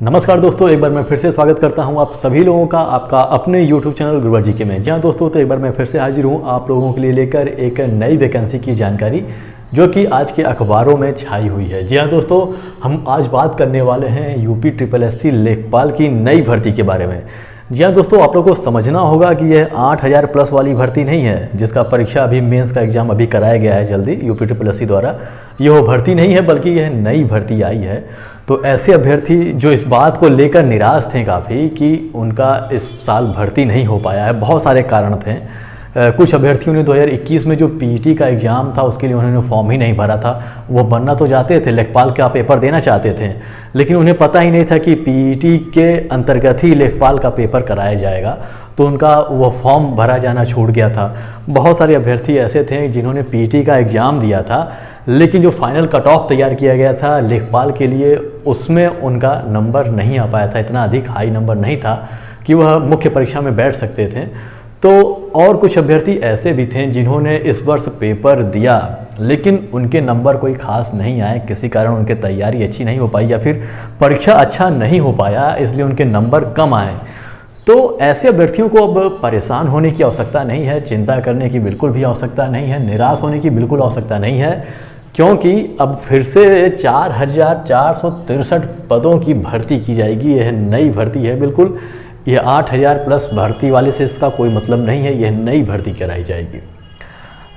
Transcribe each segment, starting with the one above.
नमस्कार दोस्तों, एक बार मैं फिर से स्वागत करता हूं आप सभी लोगों का आपका अपने YouTube चैनल गुरुवर जी के में। जी हाँ दोस्तों, तो एक बार मैं फिर से हाजिर हूं आप लोगों के लिए लेकर एक नई वैकेंसी की जानकारी जो कि आज के अखबारों में छाई हुई है। जी हाँ दोस्तों, हम आज बात करने वाले हैं यूपी SSSC लेखपाल की नई भर्ती के बारे में। जी हाँ दोस्तों, आप लोगों को समझना होगा कि यह 8000 प्लस वाली भर्ती नहीं है जिसका परीक्षा अभी मेंस का एग्जाम अभी कराया गया है जल्दी यूपी SSSC द्वारा। ये वो भर्ती नहीं है बल्कि यह नई भर्ती आई है। तो ऐसे अभ्यर्थी जो इस बात को लेकर निराश थे काफ़ी कि उनका इस साल भर्ती नहीं हो पाया है, बहुत सारे कारण थे। कुछ अभ्यर्थियों ने 2021 में जो पीईटी का एग्ज़ाम था उसके लिए उन्होंने फॉर्म ही नहीं भरा था। वो बनना तो चाहते थे, लेखपाल का पेपर देना चाहते थे, लेकिन उन्हें पता ही नहीं था कि पीईटी के अंतर्गत ही लेखपाल का पेपर कराया जाएगा, तो उनका वो फॉर्म भरा जाना छूट गया था। बहुत सारे अभ्यर्थी ऐसे थे जिन्होंने पीईटी का एग्ज़ाम दिया था, लेकिन जो फाइनल कट ऑफ तैयार किया गया था लेखपाल के लिए उसमें उनका नंबर नहीं आ पाया था, इतना अधिक हाई नंबर नहीं था कि वह मुख्य परीक्षा में बैठ सकते थे। तो और कुछ अभ्यर्थी ऐसे भी थे जिन्होंने इस वर्ष पेपर दिया लेकिन उनके नंबर कोई खास नहीं आए, किसी कारण उनकी तैयारी अच्छी नहीं हो पाई या फिर परीक्षा अच्छा नहीं हो पाया, इसलिए उनके नंबर कम आए। तो ऐसे अभ्यर्थियों को अब परेशान होने की आवश्यकता नहीं है, चिंता करने की बिल्कुल भी आवश्यकता नहीं है, निराश होने की बिल्कुल आवश्यकता नहीं है, क्योंकि अब फिर से 4463 पदों की भर्ती की जाएगी। यह नई भर्ती है बिल्कुल, यह 8000 प्लस भर्ती वाले से इसका कोई मतलब नहीं है, यह नई भर्ती कराई जाएगी।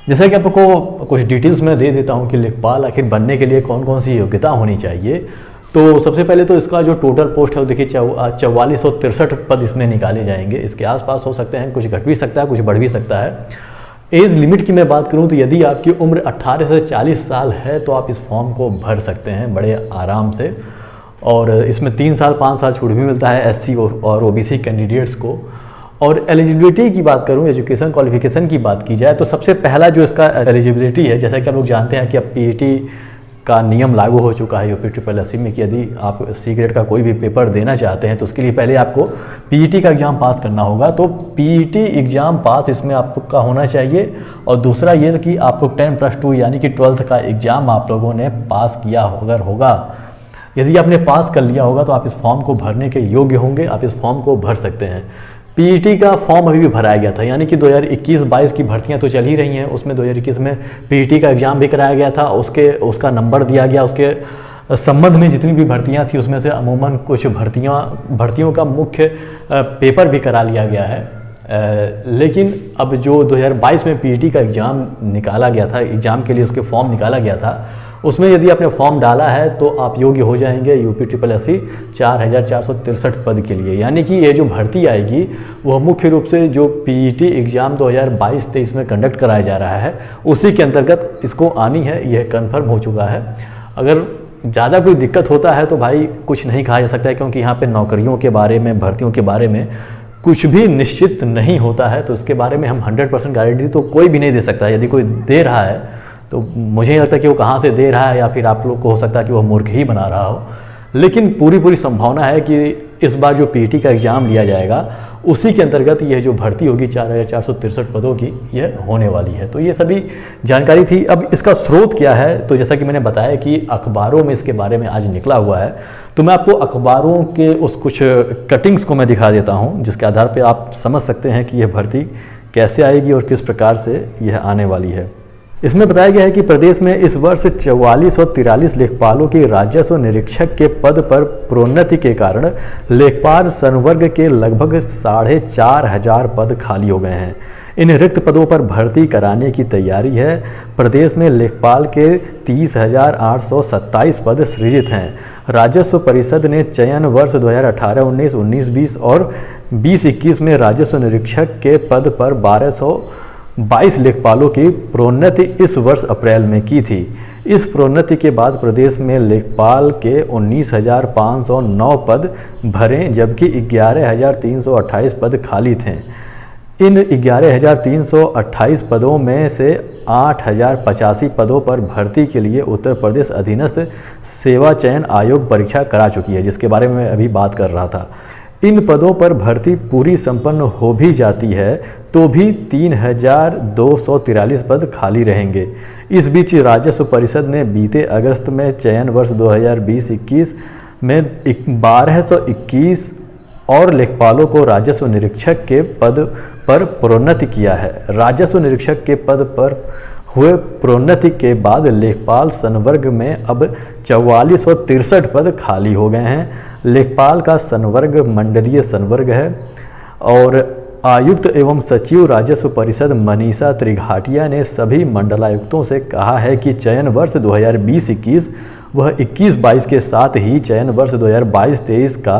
जैसा कि आपको कुछ डिटेल्स मैं दे देता हूं कि लेखपाल आखिर बनने के लिए कौन कौन सी योग्यता होनी चाहिए। तो सबसे पहले तो इसका जो टोटल पोस्ट है वो देखिए 4463 पद इसमें निकाले जाएंगे। इसके आसपास हो सकते हैं, कुछ घट भी सकता है, कुछ बढ़ भी सकता है। एज लिमिट की मैं बात करूं तो यदि आपकी उम्र 18 से 40 साल है तो आप इस फॉर्म को भर सकते हैं बड़े आराम से, और इसमें 3 साल 5 साल छूट भी मिलता है एससी और ओबीसी कैंडिडेट्स को। और एलिजिबिलिटी की बात करूं, एजुकेशन क्वालिफिकेशन की बात की जाए तो सबसे पहला जो इसका एलिजिबिलिटी है, जैसा कि आप लोग जानते हैं कि अब पीईटी का नियम लागू हो चुका है यूपी SSSC में कि यदि आप सी ग्रेड का कोई भी पेपर देना चाहते हैं तो उसके लिए पहले आपको पीईटी का एग्ज़ाम पास करना होगा। तो पीईटी एग्ज़ाम पास इसमें आपका होना चाहिए। और दूसरा ये कि आपको 10+2 यानी कि 12th का एग्ज़ाम आप लोगों ने पास किया अगर होगा, यदि आपने पास कर लिया होगा तो आप इस फॉर्म को भरने के योग्य होंगे, आप इस फॉर्म को भर सकते हैं। पीईटी का फॉर्म अभी भी भराया गया था, यानी कि 2021-22 की भर्तियां तो चल ही रही हैं, उसमें 2021 में पीईटी का एग्ज़ाम भी कराया गया था, उसका नंबर दिया गया। उसके संबंध में जितनी भी भर्तियां थी उसमें से अमूमन कुछ भर्तियों का मुख्य पेपर भी करा लिया गया है। लेकिन अब जो 2022 में पीईटी का एग्ज़ाम निकाला गया था, एग्ज़ाम के लिए उसके फॉर्म निकाला गया था, उसमें यदि आपने फॉर्म डाला है तो आप योग्य हो जाएंगे यूपी SSSC 4463 पद के लिए। यानी कि ये जो भर्ती आएगी वह मुख्य रूप से जो पीईटी एग्ज़ाम 2022-23 में कंडक्ट कराया जा रहा है उसी के अंतर्गत इसको आनी है, यह कंफर्म हो चुका है। अगर ज़्यादा कोई दिक्कत होता है तो भाई कुछ नहीं कहा जा सकता है, क्योंकि यहाँ पे नौकरियों के बारे में, भर्तियों के बारे में कुछ भी निश्चित नहीं होता है, तो इसके बारे में हम 100% गारंटी तो कोई भी नहीं दे सकता। यदि कोई दे रहा है तो मुझे नहीं लगता कि वो कहाँ से दे रहा है, या फिर आप लोग को हो सकता है कि वो मूर्ख ही बना रहा हो। लेकिन पूरी संभावना है कि इस बार जो पीईटी का एग्ज़ाम लिया जाएगा उसी के अंतर्गत यह जो भर्ती होगी 4463 पदों की, यह होने वाली है। तो ये सभी जानकारी थी। अब इसका स्रोत क्या है, तो जैसा कि मैंने बताया कि अखबारों में इसके बारे में आज निकला हुआ है, तो मैं आपको अखबारों के उस कुछ कटिंग्स को मैं दिखा देता हूँ जिसके आधार पर आप समझ सकते हैं कि यह भर्ती कैसे आएगी और किस प्रकार से यह आने वाली है। इसमें बताया गया है कि प्रदेश में इस वर्ष 4443 लेखपालों के राजस्व निरीक्षक के पद पर प्रोन्नति के कारण लेखपाल संवर्ग के लगभग 4500 पद खाली हो गए हैं। इन रिक्त पदों पर भर्ती कराने की तैयारी है। प्रदेश में लेखपाल के 30,827 पद सृजित हैं। राजस्व परिषद ने चयन वर्ष 2018-19, 19-20 और 20-21 में राजस्व निरीक्षक के पद पर 1222 लेखपालों की प्रोन्नति इस वर्ष अप्रैल में की थी। इस प्रोन्नति के बाद प्रदेश में लेखपाल के 19,509 पद भरे, जबकि 11,328 पद खाली थे। इन 11,328 पदों में से 8,085 पदों पर भर्ती के लिए उत्तर प्रदेश अधीनस्थ सेवा चयन आयोग परीक्षा करा चुकी है, जिसके बारे में मैं अभी बात कर रहा था। इन पदों पर भर्ती पूरी संपन्न हो भी जाती है तो भी 3,243 पद खाली रहेंगे। इस बीच राजस्व परिषद ने बीते अगस्त में चयन वर्ष 2020-21 में 1221 और लेखपालों को राजस्व निरीक्षक के पद पर प्रोन्नति किया है। राजस्व निरीक्षक के पद पर हुए प्रोन्नति के बाद लेखपाल संवर्ग में अब 4463 पद खाली हो गए हैं। लेखपाल का संवर्ग मंडलीय संवर्ग है और आयुक्त एवं सचिव राजस्व परिषद मनीषा त्रिघाटिया ने सभी मंडलायुक्तों से कहा है कि चयन वर्ष 2020-21 वह 21-22 के साथ ही चयन वर्ष 2022-23 का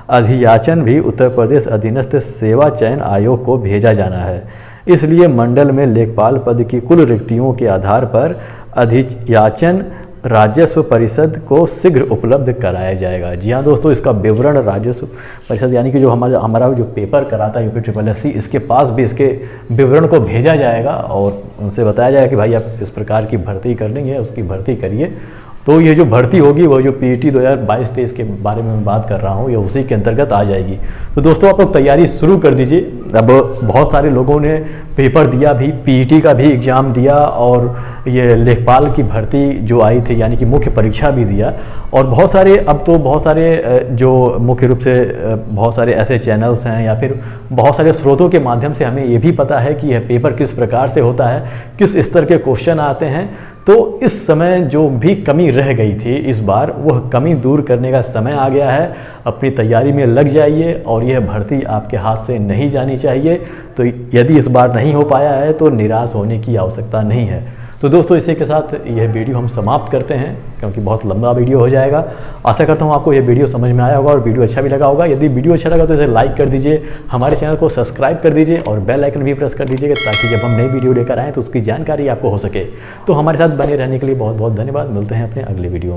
अधियाचन भी उत्तर प्रदेश अधीनस्थ सेवा चयन आयोग को भेजा जाना है। इसलिए मंडल में लेखपाल पद की कुल रिक्तियों के आधार पर अधियाचन राजस्व परिषद को शीघ्र उपलब्ध कराया जाएगा। जी हाँ दोस्तों, इसका विवरण राजस्व परिषद यानी कि जो हमारा जो पेपर कराता है UPSSC, इसके पास भी इसके विवरण को भेजा जाएगा और उनसे बताया जाएगा कि भाई आप इस प्रकार की भर्ती करनी है, उसकी भर्ती करिए। तो ये जो भर्ती होगी वो जो PET 2022-23 के बारे में मैं बात कर रहा हूँ, ये उसी के अंतर्गत आ जाएगी। तो दोस्तों आप लोग तैयारी शुरू कर दीजिए। अब बहुत सारे लोगों ने पेपर दिया भी, PET का भी एग्ज़ाम दिया और ये लेखपाल की भर्ती जो आई थी यानी कि मुख्य परीक्षा भी दिया। और बहुत सारे जो मुख्य रूप से बहुत सारे ऐसे चैनल्स हैं या फिर बहुत सारे स्रोतों के माध्यम से हमें ये भी पता है कि यह पेपर किस प्रकार से होता है, किस स्तर के क्वेश्चन आते हैं। तो इस समय जो भी कमी रह गई थी इस बार, वह कमी दूर करने का समय आ गया है। अपनी तैयारी में लग जाइए और यह भर्ती आपके हाथ से नहीं जानी चाहिए। तो यदि इस बार नहीं हो पाया है तो निराश होने की आवश्यकता नहीं है। तो दोस्तों इसी के साथ यह वीडियो हम समाप्त करते हैं क्योंकि बहुत लंबा वीडियो हो जाएगा। आशा करता हूँ आपको यह वीडियो समझ में आया होगा और वीडियो अच्छा भी लगा होगा। यदि वीडियो अच्छा लगा तो इसे लाइक कर दीजिए, हमारे चैनल को सब्सक्राइब कर दीजिए और बेल आइकन भी प्रेस कर दीजिएगा ताकि जब हम नई वीडियो लेकर आएँ तो उसकी जानकारी आपको हो सके। तो हमारे साथ बने रहने के लिए बहुत बहुत धन्यवाद। मिलते हैं अपने अगले वीडियो में।